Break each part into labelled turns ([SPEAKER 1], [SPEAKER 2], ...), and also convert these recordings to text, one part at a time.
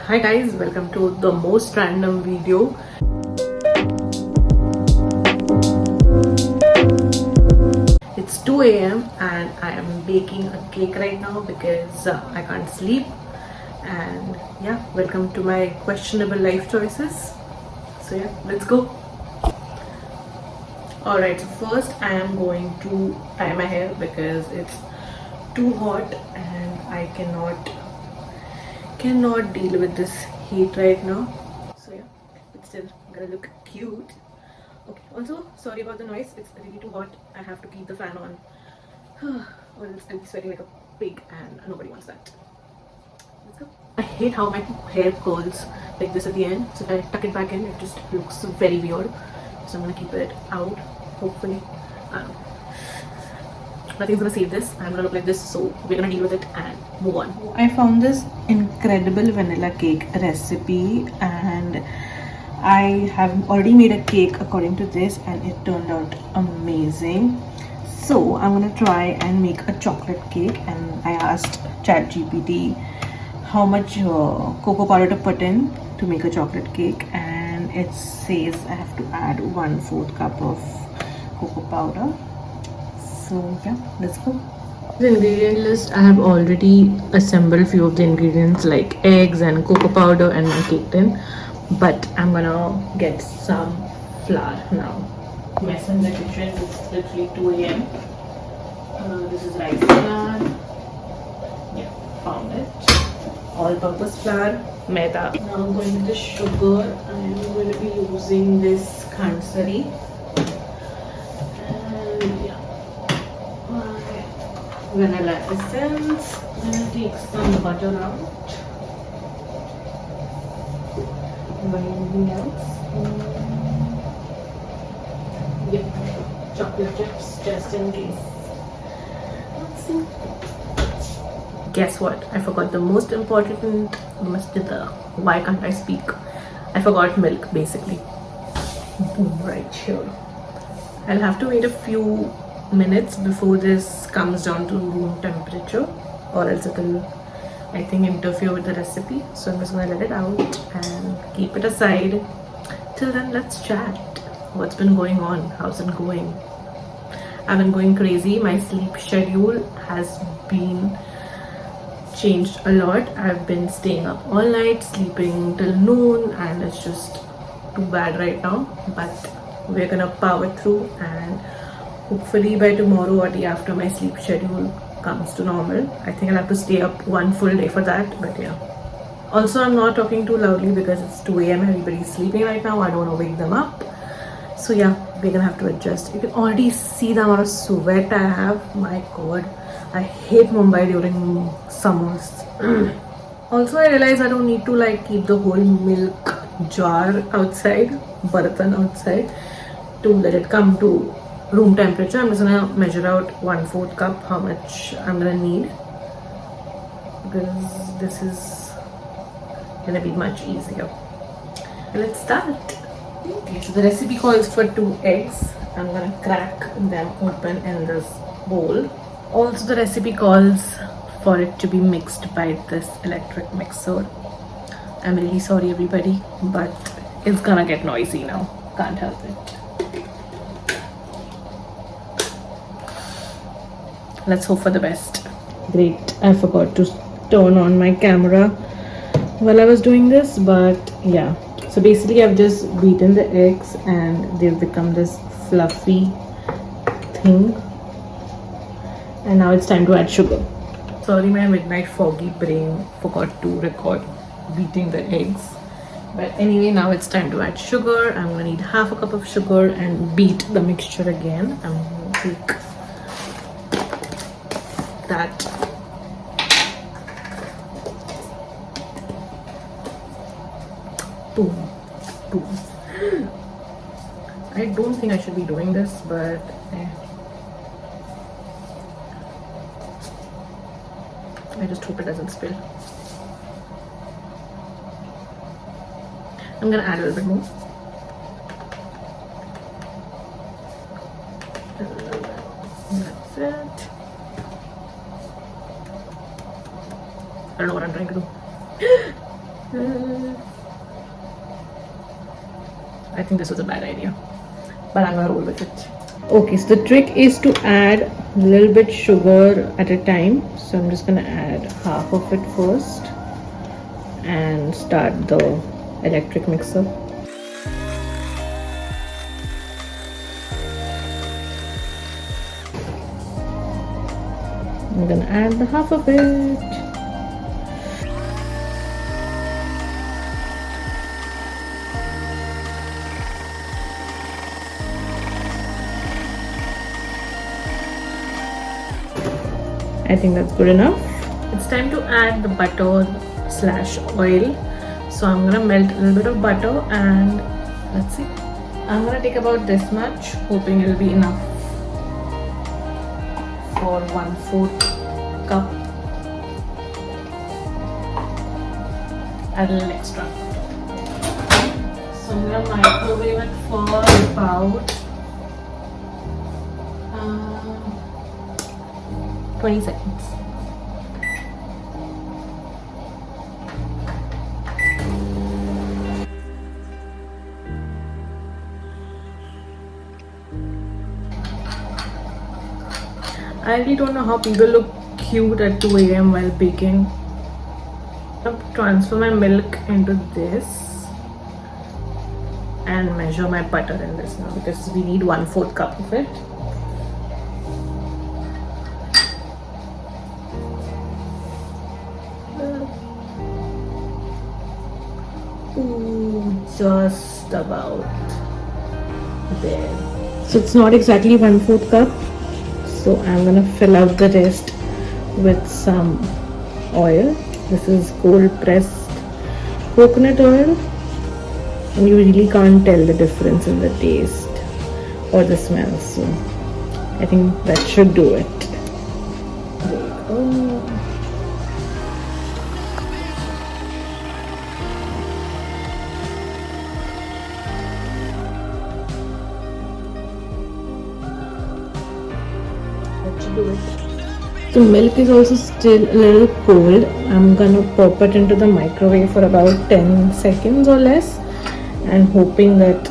[SPEAKER 1] Hi guys, welcome to the most random video. It's 2 a.m. and I am baking a cake right now because I can't sleep. And yeah, welcome to my questionable life choices. So yeah, let's go. Alright, so first I am going to tie my hair because it's too hot and I cannot deal with this heat right now. So yeah, it's still gonna look cute. Okay, also sorry about the noise, it's really too hot. I have to keep the fan on or else I'll be sweating like a pig and nobody wants that. Let's go. I hate how my hair curls like this at the end, so if I tuck it back in it just looks very weird. So I'm gonna keep it out, hopefully. Nothing's gonna save this. I'm gonna look like this, so we're gonna deal with it and move on. I found this incredible vanilla cake recipe and I have already made a cake according to this and it turned out amazing. So I'm gonna try and make a chocolate cake, and I asked ChatGPT how much cocoa powder to put in to make a chocolate cake, and it says I have to add 1/4 cup of cocoa powder. So yeah, let's go. The ingredient list, I have already assembled few of the ingredients like eggs and cocoa powder and my cake tin, but I'm gonna get some flour now. Mess in the kitchen, it's literally 2 a.m. This is rice flour. Yeah, found it. All-purpose flour, maida. Now I'm going with the sugar. I'm going to be using this khansari. And yeah, vanilla essence. I'm going to take some butter out. Anything else? Yep, chocolate chips just in case. Let's see. Guess what? I forgot the most important. Why can't I speak? I forgot milk basically. Boom, right here. I'll have to wait a few minutes before this comes down to room temperature, or else it will, I think, interfere with the recipe. So I'm just gonna let it out and keep it aside. Till then, let's chat. What's been going on? How's it going? I've been going crazy. My sleep schedule has been changed a lot. I've been staying up all night, sleeping till noon, and it's just too bad right now. But we're gonna power through, and hopefully by tomorrow or day after my sleep schedule comes to normal. I think I'll have to stay up one full day for that, but yeah. Also, I'm not talking too loudly because it's 2 a.m. Everybody's sleeping right now. I don't want to wake them up. So yeah, we're gonna have to adjust. You can already see the amount of sweat I have. My god, I hate Mumbai during summers. Also, I realize I don't need to like keep the whole milk jar outside, baratan outside, to let it come to room temperature. I'm just gonna measure out 1/4 cup how much I'm gonna need, because this is gonna be much easier. Let's start. Okay, so the recipe calls for 2 eggs. I'm gonna crack them open in this bowl. Also, the recipe calls for it to be mixed by this electric mixer. I'm really sorry everybody, but it's gonna get noisy now. Can't help it. Let's hope for the best. Great, I forgot to turn on my camera while I was doing this, but yeah. So basically I've just beaten the eggs and they've become this fluffy thing. And now it's time to add sugar. Sorry, my midnight foggy brain forgot to record beating the eggs. But anyway, now it's time to add sugar. I'm gonna need 1/2 cup of sugar and beat the mixture again. I'm gonna take that. Boom, boom. I don't think I should be doing this, but I just hope it doesn't spill. I'm gonna add a little bit more. That's it. I don't know what I'm trying to do. I think this was a bad idea, but I'm gonna roll with it. Okay, so the trick is to add a little bit sugar at a time. So I'm just gonna add half of it first and start the electric mixer. I'm gonna add the half of it. I think that's good enough. It's time to add the butter slash oil. So I'm gonna melt a little bit of butter and let's see. I'm gonna take about this much, hoping it'll be enough for 1/4 cup. Add a little extra. So I'm gonna microwave it for about 20 seconds. I really don't know how people look cute at 2 a.m. while baking. I'm going to transfer my milk into this and measure my butter in this now because we need 1/4 cup of it. Ooh, just about there. So it's not exactly 1/4 cup. So I'm gonna fill out the rest with some oil. This is cold pressed coconut oil, and you really can't tell the difference in the taste or the smell. So I think that should do it. There you go. Do it. So milk is also still a little cold. I'm gonna pop it into the microwave for about 10 seconds or less and hoping that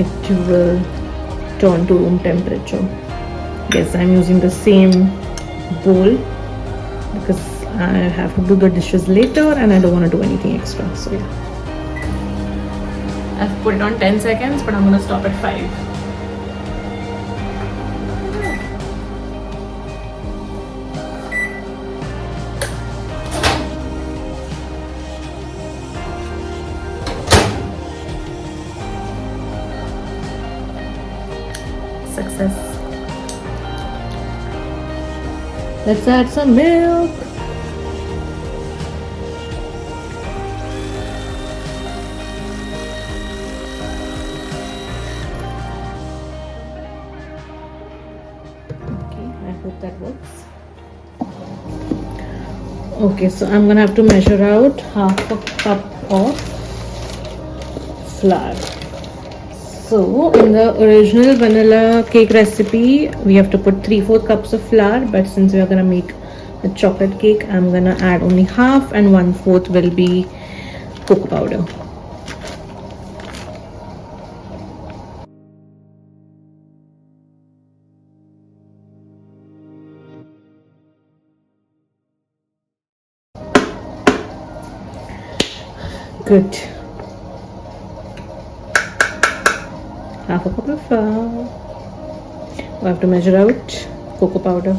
[SPEAKER 1] it will turn to room temperature. Yes, I'm using the same bowl because I have to do the dishes later and I don't want to do anything extra. So yeah, I've put it on 10 seconds, but I'm gonna stop at 5. Success. Let's add some milk. Okay, I hope that works. Okay, so I'm gonna have to measure out half a cup of flour. So in the original vanilla cake recipe, we have to put 3/4 cups of flour, but since we are gonna make a chocolate cake, I'm gonna add only half, and 1/4 will be cocoa powder. Good. Half a cup of flour. We have to measure out cocoa powder.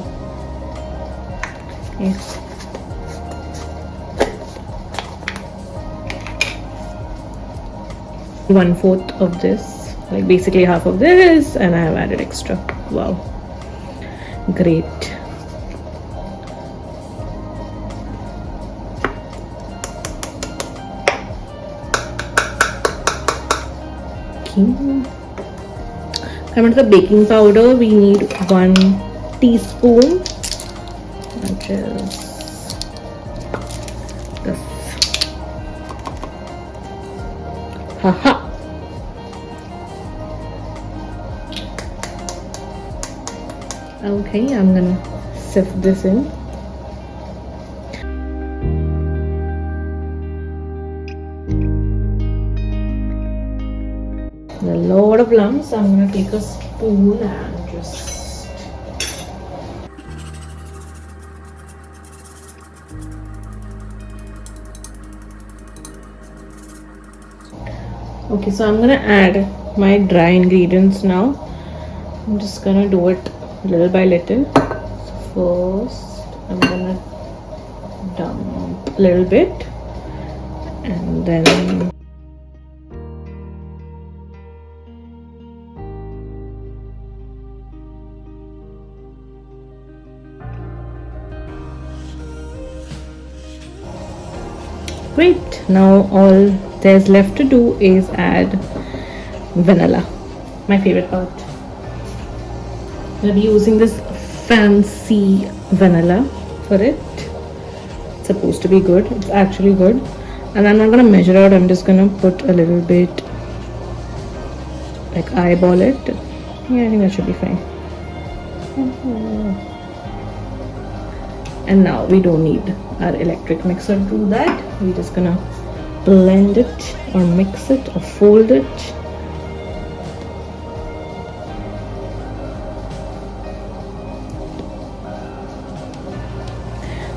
[SPEAKER 1] Okay. One-fourth of this, like basically half of this, and I have added extra. Wow, great. Okay. Coming to the baking powder, we need 1 teaspoon, which is this. Haha. Okay, I'm gonna sift this in. a lot of lumps. I'm gonna take a spoon and just okay, so I'm gonna add my dry ingredients now. I'm just gonna do it little by little. So first I'm gonna dump a little bit, and then great. Now all there's left to do is add vanilla, my favorite part. I'll be using this fancy vanilla for it. It's supposed to be good. It's actually good. And I'm not gonna measure out. I'm just gonna put a little bit, like eyeball it. Yeah, I think that should be fine. And now we don't need our electric mixer to do that. We're just gonna blend it or mix it or fold it.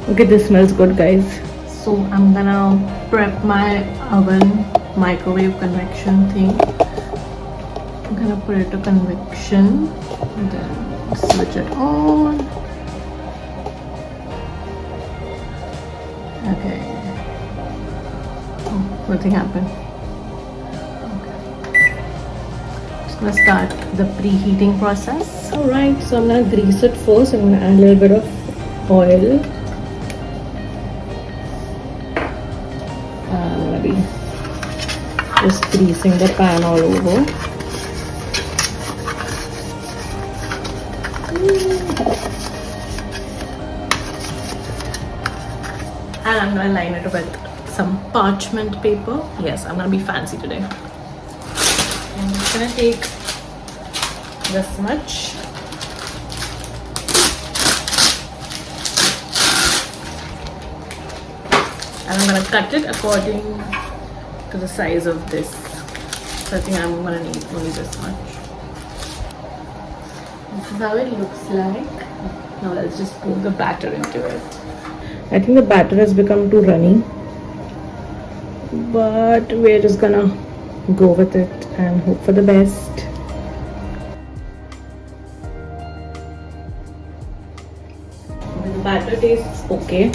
[SPEAKER 1] Okay, this smells good, guys. So I'm gonna prep my oven microwave convection thing. I'm gonna put it to convection and then switch it on. Okay. Oh, nothing happened. Okay. Just gonna start the preheating process. Alright, so I'm gonna grease it first. I'm gonna add a little bit of oil. I'm gonna be just greasing the pan all over. And I'm gonna line it with some parchment paper. Yes, I'm gonna be fancy today. I'm just gonna take this much. And I'm gonna cut it according to the size of this. So I think I'm gonna need only this much. This is how it looks like. Now let's just pour the batter into it. I think the batter has become too runny, but we're just gonna go with it and hope for the best. The batter tastes okay.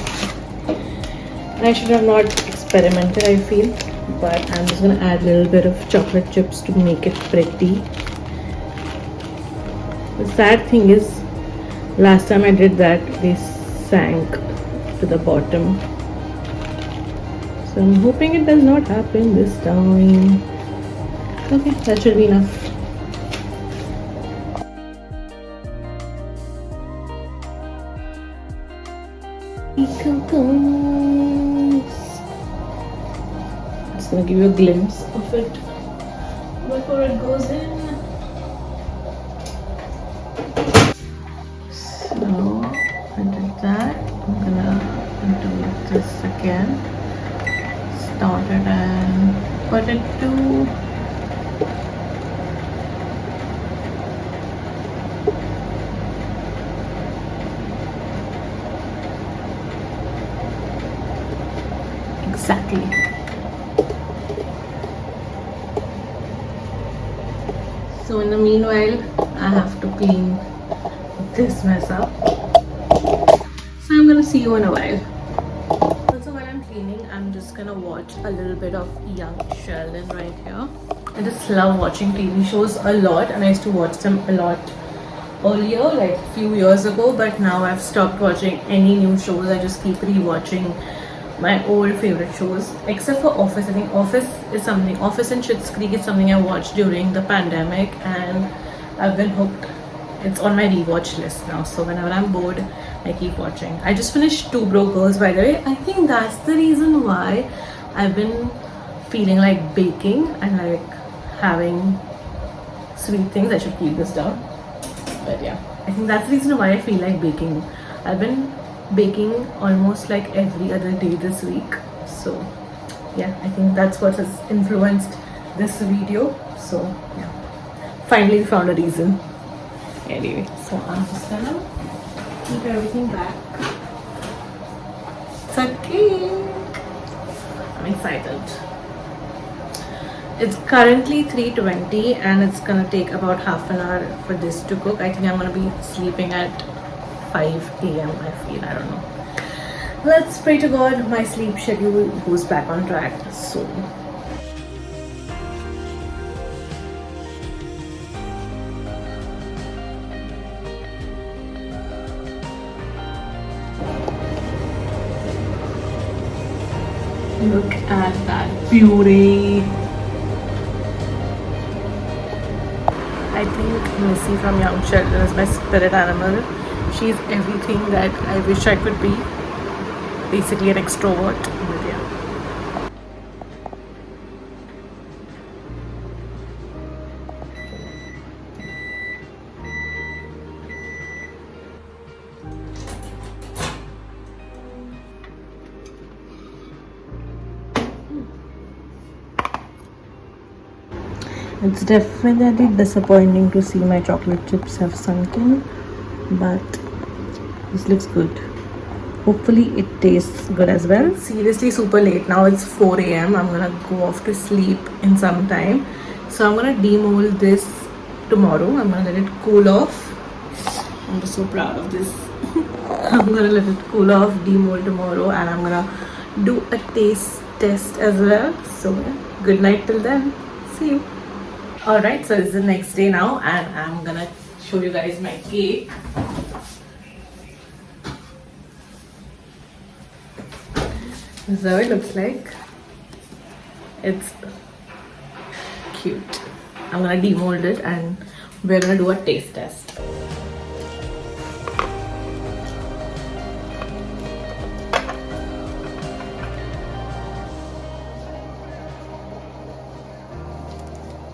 [SPEAKER 1] I should have not experimented, I feel, but I'm just gonna add a little bit of chocolate chips to make it pretty. The sad thing is, last time I did that, they sank to the bottom. So I'm hoping it does not happen this time. Okay, that should be enough. Just gonna give you a glimpse of it before it goes in. So I did that. I'm gonna do this again. Start it and put it to exactly. So in the meanwhile, I have to clean this mess up. So I'm gonna see you in a while. Also, while I'm cleaning, I'm just gonna watch a little bit of Young Sheldon right here. I just love watching TV shows a lot, and I used to watch them a lot earlier, like a few years ago, but now I've stopped watching any new shows. I just keep rewatching my old favorite shows, except for Office. I think Office and Schitt's Creek is something I watched during the pandemic, and I've been hooked. It's on my rewatch list now, so whenever I'm bored, I keep watching. I just finished Two Broke Girls, by the way. I think that's the reason why I've been feeling like baking and like having sweet things. I should keep this down, but yeah, I think that's the reason why I feel like baking. I've been baking almost like every other day this week, so yeah, I think that's what has influenced this video. So yeah, finally we found a reason. Anyway, so I'm just gonna keep everything back. It's a cake. I'm excited. It's currently 3:20 and it's gonna take about half an hour for this to cook. I think I'm gonna be sleeping at 5 a.m. I feel, I don't know. Let's pray to God my sleep schedule goes back on track soon. Look at that beauty. I think Missy from Young Sheldon is my spirit animal. She's everything that I wish I could be. Basically an extrovert. But yeah. It's definitely disappointing to see my chocolate chips have sunk in, but this looks good. Hopefully it tastes good as well. Seriously super late now. It's 4 a.m. I'm gonna go off to sleep in some time. So I'm gonna demold this tomorrow. I'm gonna let it cool off. I'm just so proud of this. I'm gonna let it cool off, demold tomorrow, and I'm gonna do a taste test as well. So yeah, good night till then. See you. Alright, so it's the next day now and I'm gonna show you guys my cake. This is how it looks like. It's cute. I'm gonna demold it and we're gonna do a taste test.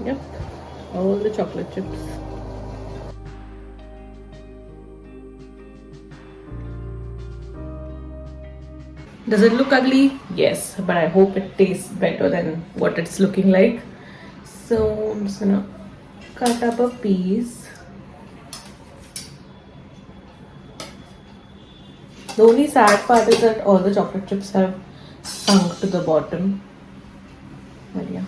[SPEAKER 1] Yep, all the chocolate chips. Does it look ugly? Yes, but I hope it tastes better than what it's looking like. So I'm just gonna cut up a piece. The only sad part is that all the chocolate chips have sunk to the bottom. But yeah.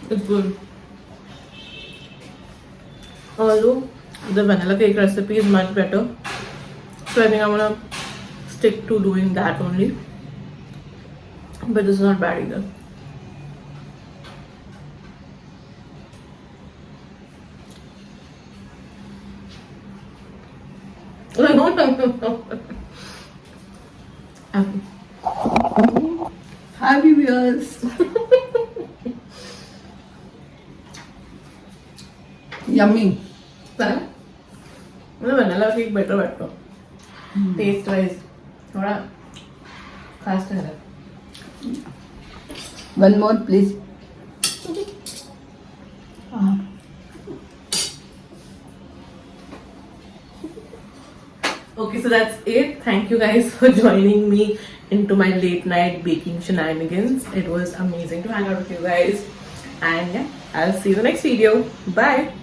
[SPEAKER 1] It's good. Although the vanilla cake recipe is much better, so I think I'm gonna stick to doing that only. But this is not bad either. Happy viewers.
[SPEAKER 2] Yummy.
[SPEAKER 1] Vanilla cake better. Taste wise, थोड़ा खास है.
[SPEAKER 2] One more, please.
[SPEAKER 1] Okay, so that's it. Thank you guys for joining me into my late night baking shenanigans. It was amazing to hang out with you guys. And yeah, I'll see you in the next video. Bye.